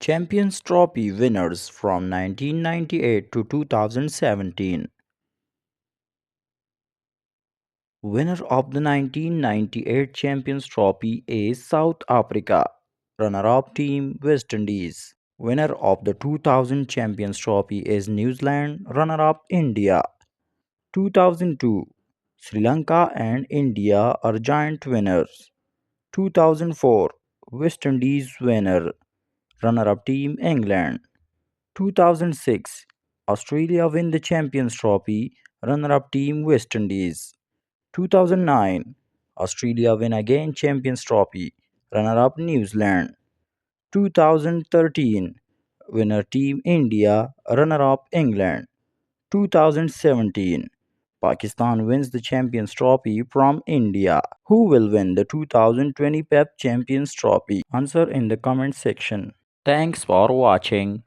Champions Trophy winners from 1998 to 2017. Winner of the 1998 Champions Trophy is South Africa. Runner-up team West Indies. Winner of the 2000 Champions Trophy is New Zealand. Runner-up India. 2002 Sri Lanka and India are joint winners. 2004 West Indies winner. Runner-up team England. 2006 Australia win the Champions Trophy. Runner-up team West Indies. 2009 Australia win again Champions Trophy. Runner-up New Zealand. 2013 winner team India. Runner-up England. 2017 Pakistan wins the Champions Trophy from India. Who will win the 2020 PEP Champions Trophy? Answer in the comment section. Thanks for watching.